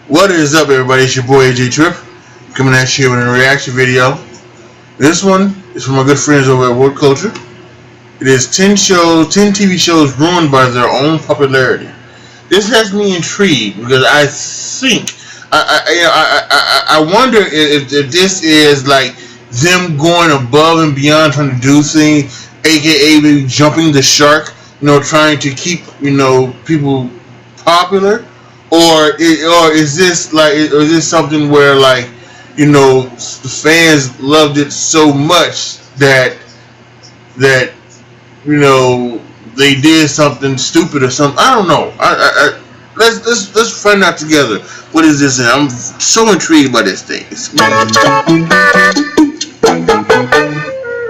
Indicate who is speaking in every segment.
Speaker 1: What is up, everybody? It's your boy AJ Trip coming at you with a reaction video. This one is from my good friends over at World Culture. It is 10 TV shows ruined by their own popularity. This has me intrigued because I think I wonder if this is like them going above and beyond trying to do things, aka maybe jumping the shark. Trying to keep people popular. Or is this something where the fans loved it so much that they did something stupid or something? I don't know. Let's find out together. What is this? I'm so intrigued by this thing.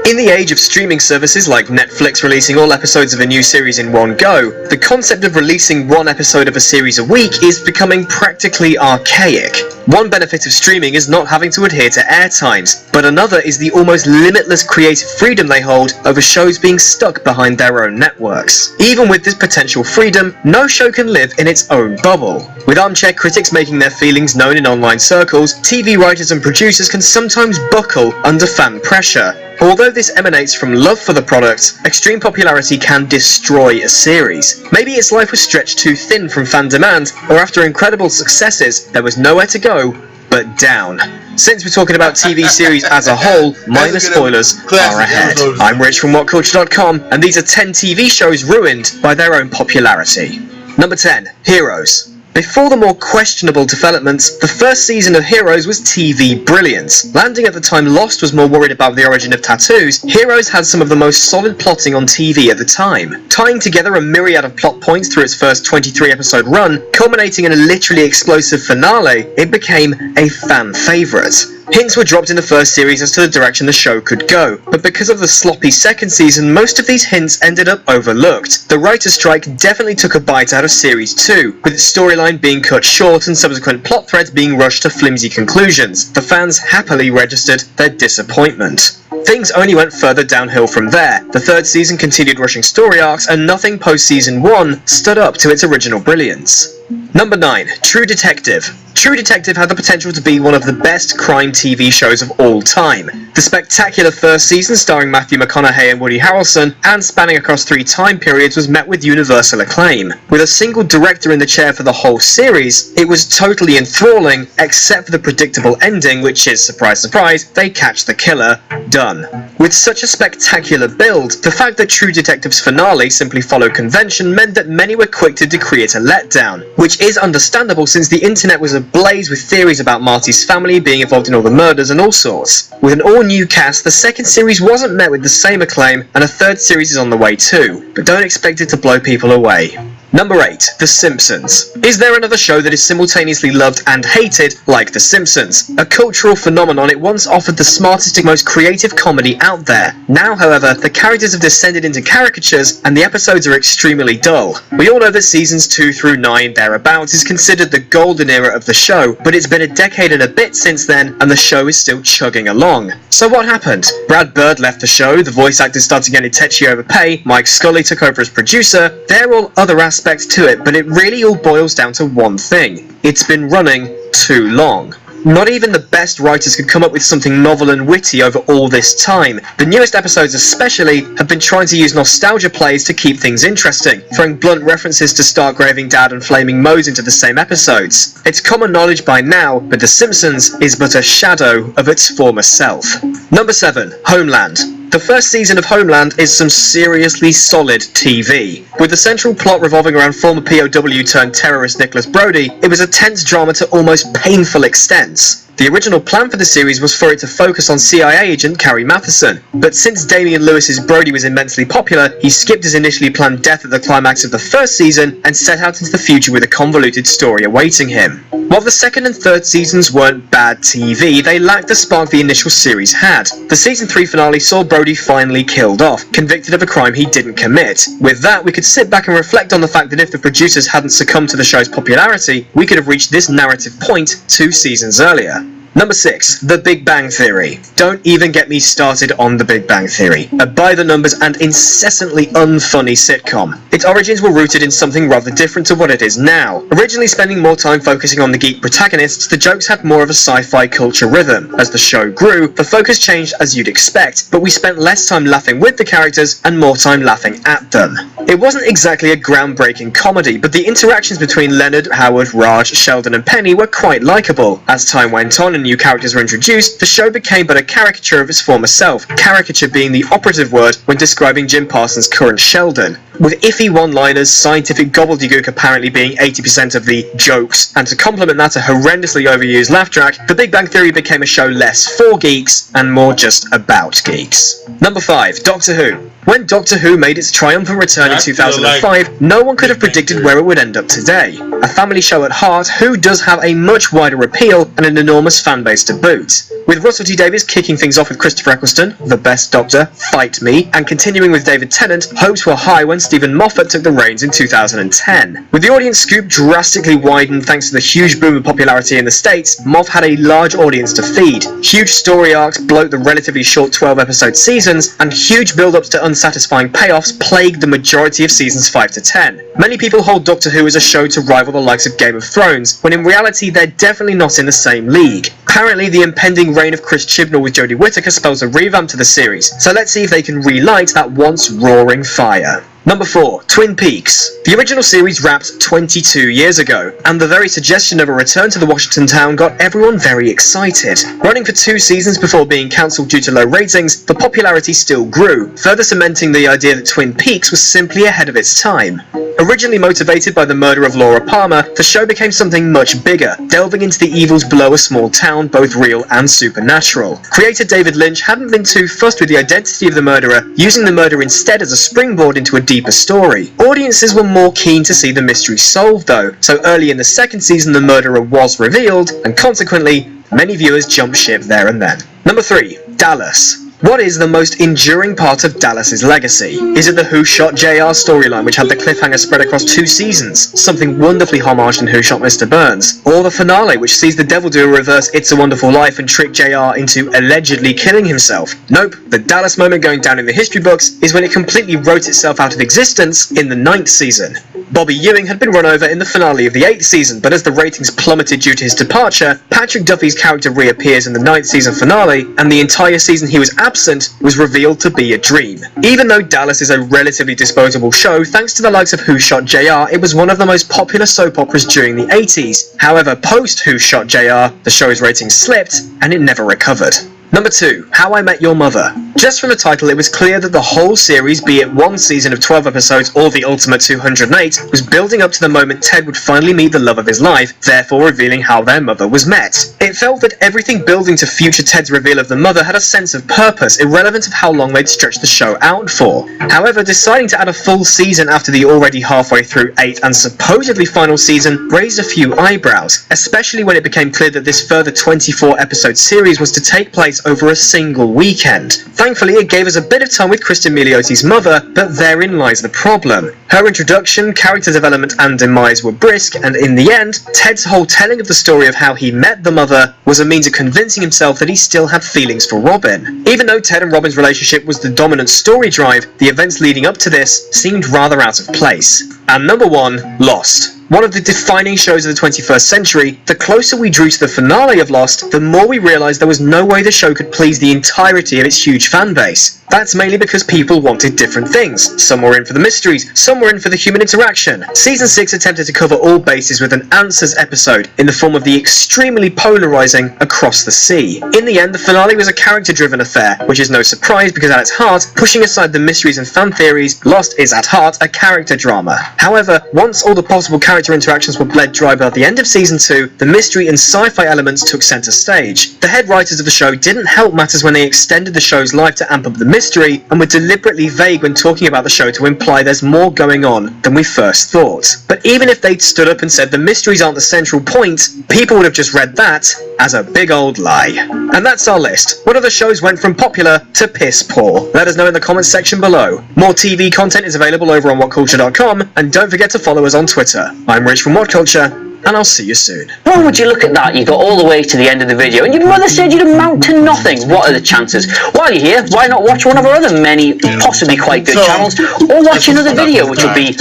Speaker 2: In the age of streaming services like Netflix releasing all episodes of a new series in one go, the concept of releasing one episode of a series a week is becoming practically archaic. One benefit of streaming is not having to adhere to air times, but another is the almost limitless creative freedom they hold over shows being stuck behind their own networks. Even with this potential freedom, no show can live in its own bubble. With armchair critics making their feelings known in online circles, TV writers and producers can sometimes buckle under fan pressure. Although this emanates from love for the product, extreme popularity can destroy a series. Maybe its life was stretched too thin from fan demand, or after incredible successes, there was nowhere to go but down. Since we're talking about TV series as a whole, minor spoilers are ahead. I'm Rich from WhatCulture.com, and these are 10 TV shows ruined by their own popularity. Number 10. Heroes. Before the more questionable developments, the first season of Heroes was TV brilliance. Landing at the time Lost was more worried about the origin of tattoos, Heroes had some of the most solid plotting on TV at the time. Tying together a myriad of plot points through its first 23-episode run, culminating in a literally explosive finale, it became a fan favourite. Hints were dropped in the first series as to the direction the show could go, but because of the sloppy second season, most of these hints ended up overlooked. The writer's strike definitely took a bite out of Series 2, with its storyline being cut short and subsequent plot threads being rushed to flimsy conclusions. The fans happily registered their disappointment. Things only went further downhill from there. The third season continued rushing story arcs, and nothing post-season 1 stood up to its original brilliance. Number 9. True Detective. True Detective had the potential to be one of the best crime TV shows of all time. The spectacular first season, starring Matthew McConaughey and Woody Harrelson, and spanning across 3 time periods, was met with universal acclaim. With a single director in the chair for the whole series, it was totally enthralling, except for the predictable ending, which is, surprise surprise, they catch the killer. Done. With such a spectacular build, the fact that True Detective's finale simply followed convention meant that many were quick to decree it a letdown, which is understandable since the internet was ablaze with theories about Marty's family being involved in all the murders and all sorts. With an all-new cast, the second series wasn't met with the same acclaim, and a third series is on the way too, but don't expect it to blow people away. Number 8. The Simpsons. Is there another show that is simultaneously loved and hated like The Simpsons? A cultural phenomenon, it once offered the smartest and most creative comedy out there. Now, however, the characters have descended into caricatures and the episodes are extremely dull. We all know that seasons 2 through 9 thereabouts is considered the golden era of the show, but it's been a decade and a bit since then and the show is still chugging along. So what happened? Brad Bird left the show, the voice actors started getting tetchy overpay, Mike Scully took over as producer. They're all other aspects to it, but it really all boils down to one thing. It's been running too long. Not even the best writers could come up with something novel and witty over all this time. The newest episodes especially have been trying to use nostalgia plays to keep things interesting, throwing blunt references to Stark Raving Dad and Flaming Moe's into the same episodes. It's common knowledge by now, but The Simpsons is but a shadow of its former self. Number 7. Homeland. The first season of Homeland is some seriously solid TV. With the central plot revolving around former POW turned terrorist Nicholas Brody, it was a tense drama to almost painful extents. The original plan for the series was for it to focus on CIA agent Carrie Matheson, but since Damian Lewis's Brody was immensely popular, he skipped his initially planned death at the climax of the first season and set out into the future with a convoluted story awaiting him. While the second and third seasons weren't bad TV, they lacked the spark the initial series had. The season 3 finale saw Brody finally killed off, convicted of a crime he didn't commit. With that, we could sit back and reflect on the fact that if the producers hadn't succumbed to the show's popularity, we could have reached this narrative point 2 seasons earlier. Number 6. The Big Bang Theory. Don't even get me started on The Big Bang Theory, a by-the-numbers and incessantly unfunny sitcom. Its origins were rooted in something rather different to what it is now. Originally spending more time focusing on the geek protagonists, the jokes had more of a sci-fi culture rhythm. As the show grew, the focus changed as you'd expect, but we spent less time laughing with the characters and more time laughing at them. It wasn't exactly a groundbreaking comedy, but the interactions between Leonard, Howard, Raj, Sheldon and Penny were quite likeable. As time went on and new characters were introduced, the show became but a caricature of its former self, caricature being the operative word when describing Jim Parsons' current Sheldon. With iffy one-liners, scientific gobbledygook apparently being 80% of the jokes, and to complement that a horrendously overused laugh track, The Big Bang Theory became a show less for geeks and more just about geeks. Number 5. Doctor Who. When Doctor Who made its triumphant return in 2005, no one could have predicted where it would end up today. A family show at heart, Who does have a much wider appeal and an enormous fanbase to boot. With Russell T Davies kicking things off with Christopher Eccleston, The Best Doctor, Fight Me, and continuing with David Tennant, hopes were high when Stephen Moffat took the reins in 2010. With the audience scoop drastically widened thanks to the huge boom of popularity in the States, Moff had a large audience to feed. Huge story arcs bloat the relatively short 12-episode seasons, and huge build-ups to unsatisfying payoffs plagued the majority of seasons 5 to 10. Many people hold Doctor Who as a show to rival the likes of Game of Thrones, when in reality they're definitely not in the same league. Apparently the impending reign of Chris Chibnall with Jodie Whittaker spells a revamp to the series, so let's see if they can relight that once roaring fire. Number 4. Twin Peaks. The original series wrapped 22 years ago, and the very suggestion of a return to the Washington town got everyone very excited. Running for 2 seasons before being cancelled due to low ratings, the popularity still grew, further cementing the idea that Twin Peaks was simply ahead of its time. Originally motivated by the murder of Laura Palmer, the show became something much bigger, delving into the evils below a small town, both real and supernatural. Creator David Lynch hadn't been too fussed with the identity of the murderer, using the murder instead as a springboard into a deeper story. Audiences were more keen to see the mystery solved though, so early in the 2nd season the murderer was revealed, and consequently, many viewers jumped ship there and then. Number 3. Dallas. What is the most enduring part of Dallas's legacy? Is it the Who Shot JR storyline, which had the cliffhanger spread across 2 seasons, something wonderfully homaged in Who Shot Mr. Burns? Or the finale, which sees the Devil do a reverse It's a Wonderful Life and trick JR into allegedly killing himself? Nope, the Dallas moment going down in the history books is when it completely wrote itself out of existence in the 9th season. Bobby Ewing had been run over in the finale of the 8th season, but as the ratings plummeted due to his departure, Patrick Duffy's character reappears in the 9th season finale, and the entire season he was absent was revealed to be a dream. Even though Dallas is a relatively disposable show, thanks to the likes of Who Shot JR, it was one of the most popular soap operas during the 80s. However, post Who Shot JR, the show's ratings slipped, and it never recovered. Number 2. How I Met Your Mother. Just from the title, it was clear that the whole series, be it 1 season of 12 episodes or the ultimate 208, was building up to the moment Ted would finally meet the love of his life, therefore revealing how their mother was met. It felt that everything building to future Ted's reveal of the mother had a sense of purpose, irrelevant of how long they'd stretched the show out for. However, deciding to add a full season after the already halfway through 8th and supposedly final season raised a few eyebrows, especially when it became clear that this further 24-episode series was to take place over a single weekend. Thankfully, it gave us a bit of time with Kristen Miliotti's mother, but therein lies the problem. Her introduction, character development and demise were brisk, and in the end, Ted's whole telling of the story of how he met the mother was a means of convincing himself that he still had feelings for Robin. Even though Ted and Robin's relationship was the dominant story drive, the events leading up to this seemed rather out of place. And number 1, Lost. One of the defining shows of the 21st century, the closer we drew to the finale of Lost, the more we realised there was no way the show could please the entirety of its huge fan base. That's mainly because people wanted different things. Some were in for the mysteries, some were in for the human interaction. Season 6 attempted to cover all bases with an Answers episode in the form of the extremely polarising Across the Sea. In the end, the finale was a character-driven affair, which is no surprise because at its heart, pushing aside the mysteries and fan theories, Lost is at heart a character drama. However, once all the possible character interactions were bled dry by the end of season 2, the mystery and sci-fi elements took centre stage. The head writers of the show didn't help matters when they extended the show's life to amp up the mystery, and were deliberately vague when talking about the show to imply there's more going on than we first thought. But even if they'd stood up and said the mysteries aren't the central point, people would have just read that as a big old lie. And that's our list. What other shows went from popular to piss poor? Let us know in the comments section below. More TV content is available over on WhatCulture.com, and don't forget to follow us on Twitter. I'm Rich from What Culture. and I'll see you soon.
Speaker 3: Why would you look at that? You got all the way to the end of the video and your mother said you'd amount to nothing. What are the chances? While you're here, why not watch one of our other many possibly quite good channels, or watch another video which will be...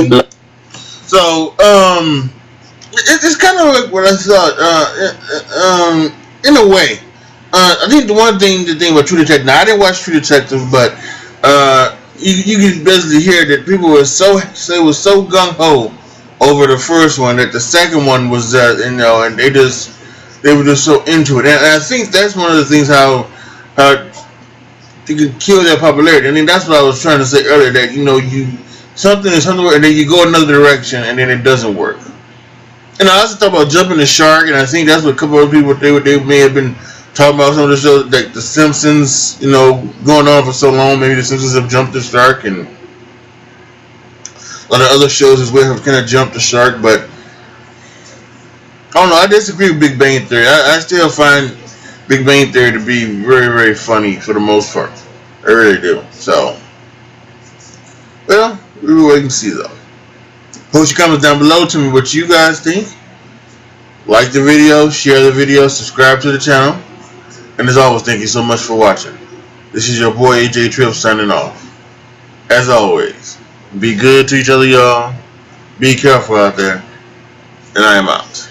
Speaker 1: So, it's kind of like what I thought, in a way. I think the thing about True Detective, now I didn't watch True Detective, but you can basically hear that people were so gung-ho over the first one that the second one was, and they were just so into it. And I think that's one of the things how you can kill their popularity. I mean, that's what I was trying to say earlier, that, something is something, and then you go another direction, and then it doesn't work. And I also talk about jumping the shark, and I think that's what a couple of people, they may have been talking about some of the shows, like The Simpsons, going on for so long. Maybe The Simpsons have jumped the shark, and a lot of other shows as well have kind of jumped the shark. But I don't know. I disagree with Big Bang Theory. I still find Big Bang Theory to be very, very funny for the most part. I really do. So, well, we will wait and see though. Post your comments down below. Tell me what you guys think. Like the video, share the video, subscribe to the channel. And as always, thank you so much for watching. This is your boy AJ Tripp signing off. As always, be good to each other, y'all. Be careful out there. And I am out.